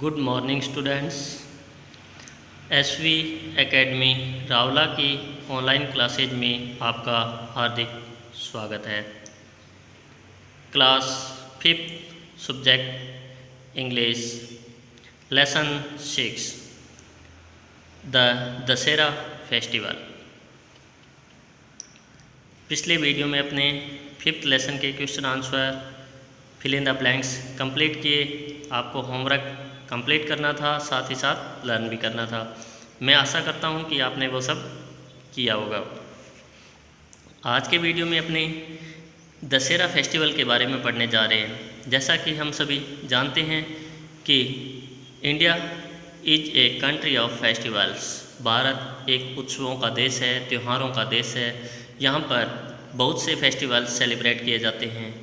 Good morning students. SV academy Rawla की online classes में आपका हार्दिक स्वागत है। Class 5th subject English lesson 6 the Dussehra festival. पिछले वीडियो में अपने 5th लेसन के question answer fill in the blanks complete किए। आपको होमवर्क कंप्लीट करना था, साथ ही साथ लर्न भी करना था। मैं आशा करता हूं कि आपने वो सब किया होगा। आज के वीडियो में अपने दशहरा फेस्टिवल के बारे में पढ़ने जा रहे हैं। जैसा कि हम सभी जानते हैं कि India is a country of festivals. Bharat एक उत्सवों का देश है, त्योहारों का देश है। यहाँ पर बहुत से फेस्टिवल्स सेलिब्रेट किए जाते हैं,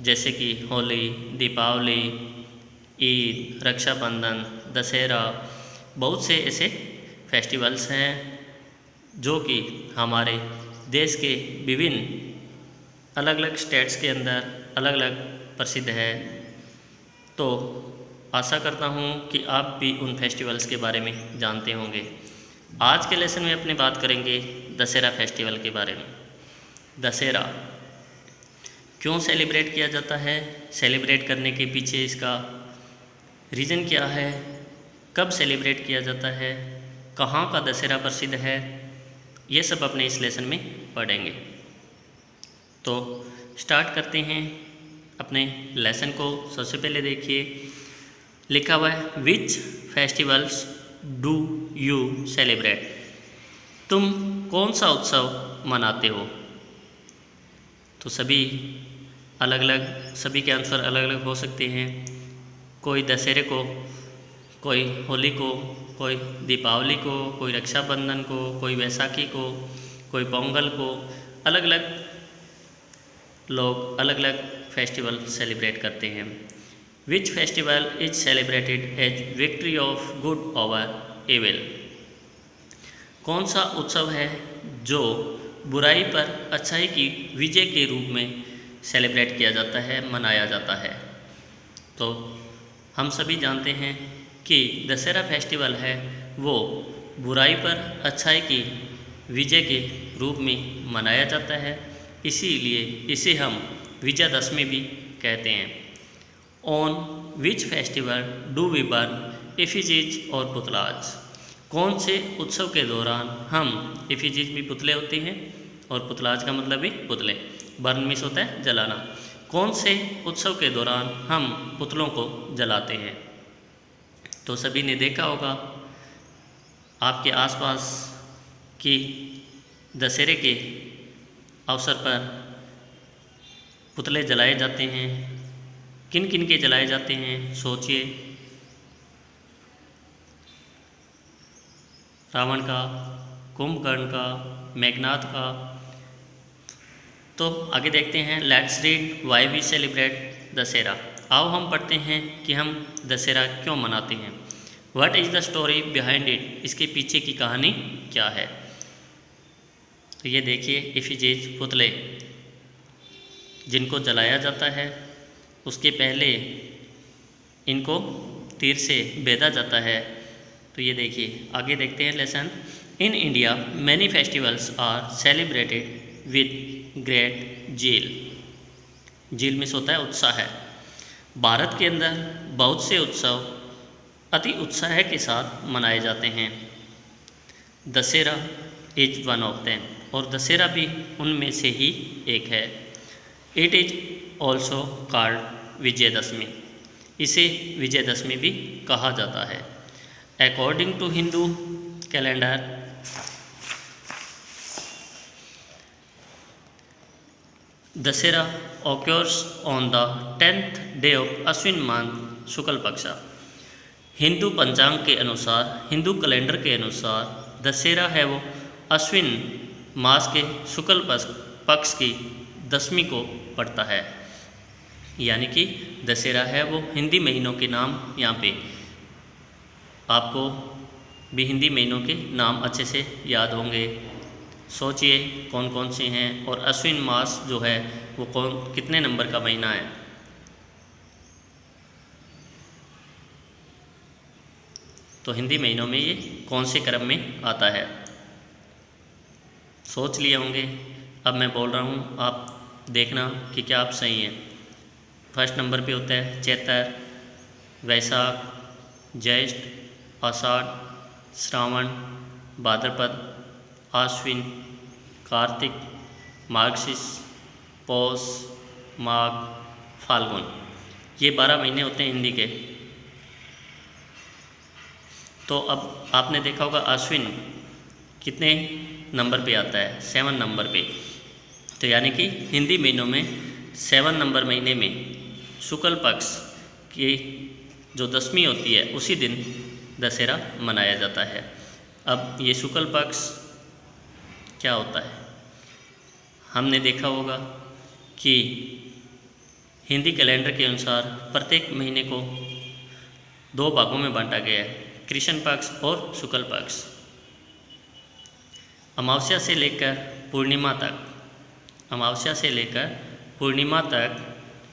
जैसे कि होली, दीपावली, ईद, रक्षाबंधन, दशहरा। बहुत से ऐसे फेस्टिवल्स हैं जो कि हमारे देश के विभिन्न अलग अलग स्टेट्स के अंदर अलग अलग प्रसिद्ध है। तो आशा करता हूँ कि आप भी उन फेस्टिवल्स के बारे में जानते होंगे। आज के लेसन में अपने बात करेंगे दशहरा फेस्टिवल के बारे में। दशहरा क्यों सेलिब्रेट किया जाता है, सेलिब्रेट करने के पीछे इसका रीज़न क्या है, कब सेलिब्रेट किया जाता है, कहाँ का दशहरा प्रसिद्ध है, ये सब अपने इस लेसन में पढ़ेंगे। तो स्टार्ट करते हैं अपने लेसन को। सबसे पहले देखिए, लिखा हुआ है विच फेस्टिवल्स डू यू सेलिब्रेट। तुम कौन सा उत्सव मनाते हो। तो सभी अलग अलग, सभी के आंसर अलग अलग हो सकते हैं। कोई दशहरे को, कोई होली को, कोई दीपावली को, कोई रक्षाबंधन को, कोई वैसाखी को, कोई पोंगल को। अलग अलग लोग अलग अलग फेस्टिवल सेलिब्रेट करते हैं। Which festival is celebrated as victory of good over evil. कौन सा उत्सव है जो बुराई पर अच्छाई की विजय के रूप में सेलिब्रेट किया जाता है, मनाया जाता है। तो हम सभी जानते हैं कि दशहरा फेस्टिवल है वो बुराई पर अच्छाई की विजय के रूप में मनाया जाता है, इसीलिए इसे हम विजयादशमी भी कहते हैं। On which festival do we burn effigies और पुतलाज। कौन से उत्सव के दौरान हम, एफिजीज भी पुतले होते हैं और पुतलाज का मतलब भी पुतले, बर्न मीन्स होता है जलाना। कौन से उत्सव के दौरान हम पुतलों को जलाते हैं। तो सभी ने देखा होगा आपके आसपास कि दशहरे के अवसर पर पुतले जलाए जाते हैं। किन किन के जलाए जाते हैं सोचिए। रावण का, कुंभकर्ण का, मेघनाथ का। तो आगे देखते हैं, let's read why we celebrate Dussehra. आओ हम पढ़ते हैं कि हम दशहरा क्यों मनाते हैं। What is the story behind it. इसके पीछे की कहानी क्या है। तो ये देखिए, एफिजीज पुतले जिनको जलाया जाता है, उसके पहले इनको तीर से बेधा जाता है। तो ये देखिए, आगे देखते हैं lesson. In India many festivals are celebrated with great zeal. Zeal means होता है उत्साह है। भारत के अंदर बहुत से उत्सव अति उत्साह के साथ मनाए जाते हैं। Dussehra is one of them, और दशहरा भी उनमें से ही एक है। It is also called Vijayadashami. इसे विजयदशमी भी कहा जाता है। According to Hindu calendar, Dussehra occurs on the 10th day of Ashwin month Shukla Paksha. Hindu पंचांग के अनुसार, हिंदू कैलेंडर के अनुसार दशहरा है वो अश्विन मास के शुक्ल पक्ष की दशमी को पड़ता है। यानी कि दशहरा है वो हिंदी महीनों के नाम, यहाँ पे आपको भी हिंदी महीनों के नाम अच्छे से याद होंगे। सोचिए कौन कौन से हैं, और अश्विन मास जो है वो कौन, कितने नंबर का महीना है। तो हिंदी महीनों में ये कौन से क्रम में आता है? सोच लिए होंगे। अब मैं बोल रहा हूँ, आप देखना कि क्या आप सही हैं। फर्स्ट नंबर पे होता है चैत्र, वैशाख, ज्येष्ठ, आषाढ़, श्रावण, भाद्रपद, आश्विन, कार्तिक, मार्गशीर्ष, पौष, माघ, फाल्गुन। ये 12 महीने होते हैं हिंदी के। तो अब आपने देखा होगा आश्विन कितने नंबर पे आता है? 7 नंबर पे। तो यानी कि हिंदी महीनों में 7 नंबर महीने में शुक्ल पक्ष की जो दशमी होती है उसी दिन दशहरा मनाया जाता है। अब ये शुक्ल पक्ष क्या होता है? हमने देखा होगा कि हिंदी कैलेंडर के अनुसार प्रत्येक महीने को 2 भागों में बांटा गया है, कृष्ण पक्ष और शुक्ल पक्ष। अमावस्या से लेकर पूर्णिमा तक, अमावस्या से लेकर पूर्णिमा तक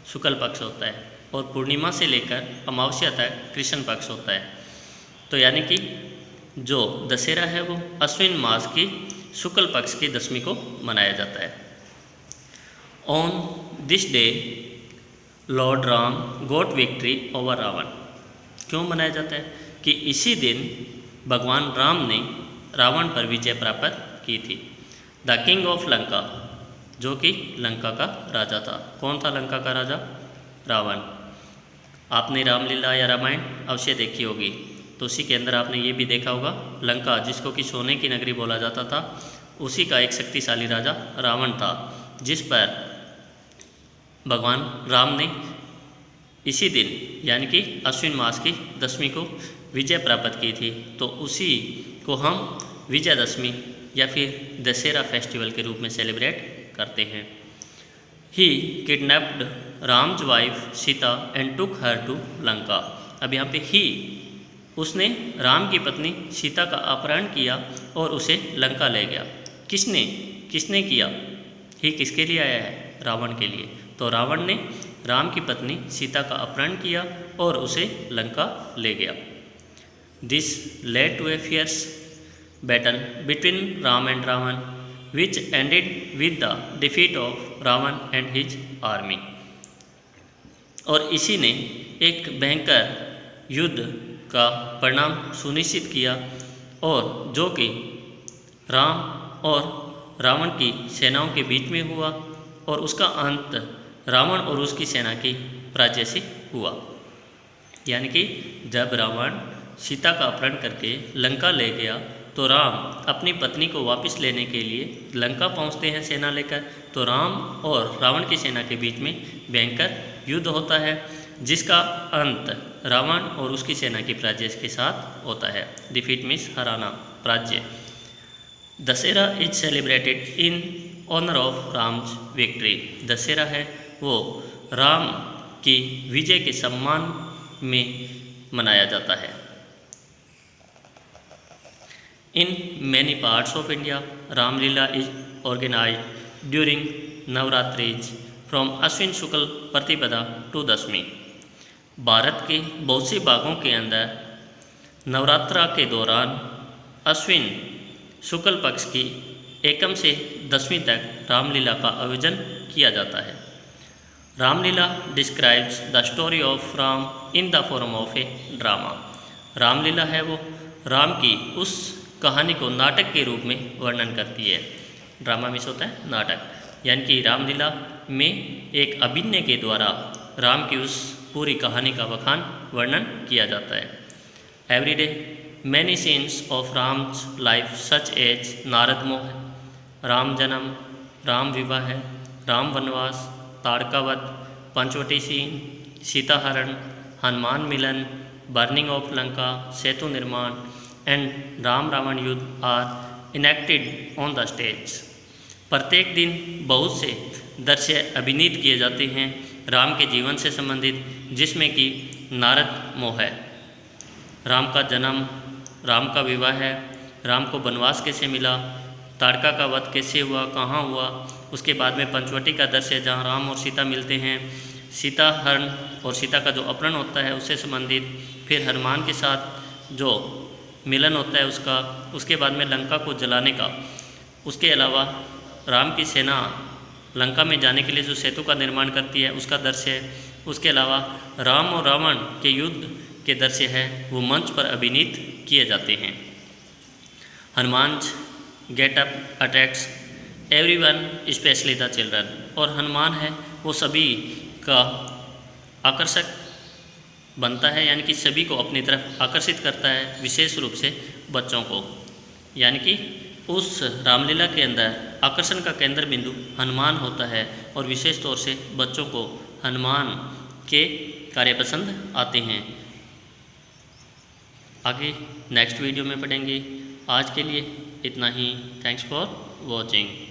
शुक्ल पक्ष होता है और पूर्णिमा से लेकर अमावस्या तक कृष्ण पक्ष होता है। तो यानी कि जो दशहरा है वो अश्विन मास की शुक्ल पक्ष की दशमी को मनाया जाता है। On this day lord Ram got victory over Ravan. क्यों मनाया जाता है? कि इसी दिन भगवान राम ने रावण पर विजय प्राप्त की थी। द किंग ऑफ लंका, जो कि लंका का राजा था। कौन था लंका का राजा? रावण। आपने रामलीला या रामायण अवश्य देखी होगी, तो उसी के अंदर आपने ये भी देखा होगा, लंका जिसको कि सोने की नगरी बोला जाता था, उसी का एक शक्तिशाली राजा रावण था, जिस पर भगवान राम ने इसी दिन यानी कि अश्विन मास की दशमी को विजय प्राप्त की थी। तो उसी को हम विजयदशमी या फिर दशहरा फेस्टिवल के रूप में सेलिब्रेट करते हैं। He kidnapped Ram's wife Sita and took her to Lanka. अब यहाँ पे ही, उसने राम की पत्नी सीता का अपहरण किया और उसे लंका ले गया। किसने किया? ही किसके लिए आया है? रावण के लिए। तो रावण ने राम की पत्नी सीता का अपहरण किया और उसे लंका ले गया। This led to a fierce battle between Ram and Ravan which ended with the defeat of Ravan and his army. और इसी ने एक भयंकर युद्ध का परिणाम सुनिश्चित किया, और जो कि राम और रावण की सेनाओं के बीच में हुआ, और उसका अंत रावण और उसकी सेना की पराजय से हुआ। यानी कि जब रावण सीता का अपहरण करके लंका ले गया, तो राम अपनी पत्नी को वापस लेने के लिए लंका पहुंचते हैं सेना लेकर। तो राम और रावण की सेना के बीच में भयंकर युद्ध होता है, जिसका अंत रावण और उसकी सेना की पराजय के साथ होता है। डिफीट मीन्स हराना, पराजय। Dussehra is celebrated in honour of Ram's victory. Dussehra है वो राम की विजय के सम्मान में मनाया जाता है। In many parts of India Ramlila is organised during Navratris from Ashwin Shukla Pratipada to दशमी। भारत के बहुत से भागों के अंदर नवरात्रा के दौरान अश्विन शुक्ल पक्ष की एकम से दशमी तक रामलीला का आयोजन किया जाता है। Ramlila describes the story of Ram in the form of A drama. Ramlila है वो राम की उस कहानी को नाटक के रूप में वर्णन करती है। ड्रामा मीन्स होता है नाटक, यानी कि रामलीला में एक अभिनय के द्वारा राम की उस पूरी कहानी का बखान वर्णन किया जाता है। Every day many scenes of Ram's life such as Narad Moh, Ram Janm, Ram Vivah, Ram Vanvas, Tadkavadh, Panchvati scene, Sitaharan, Hanuman Milan, burning of Lanka, Setu Nirman and Ram Ravan Yuddh are enacted on the stage. प्रत्येक दिन बहुत से दृश्य अभिनीत किए जाते हैं राम के जीवन से संबंधित, जिसमें कि नारद मोह है, राम का जन्म, राम का विवाह है, राम को वनवास कैसे मिला, ताड़का का वध कैसे हुआ, कहाँ हुआ, उसके बाद में पंचवटी का दृश्य जहाँ राम और सीता मिलते हैं, सीता हरण और सीता का जो अपहरण होता है उससे संबंधित, फिर हनुमान के साथ जो मिलन होता है उसका, उसके बाद में लंका को जलाने का, उसके अलावा राम की सेना लंका में जाने के लिए जो सेतु का निर्माण करती है उसका दृश्य है, उसके अलावा राम और रावण के युद्ध के दृश्य है वो मंच पर अभिनीत किए जाते हैं। Hanuman get up attracts everyone specially the children, और हनुमान है वो सभी का आकर्षक बनता है, यानी कि सभी को अपनी तरफ आकर्षित करता है, विशेष रूप से बच्चों को। यानी कि उस रामलीला के अंदर आकर्षण का केंद्र बिंदु हनुमान होता है और विशेष तौर से बच्चों को हनुमान के कार्य पसंद आते हैं। आगे नेक्स्ट वीडियो में पढ़ेंगे। आज के लिए इतना ही। Thanks for watching.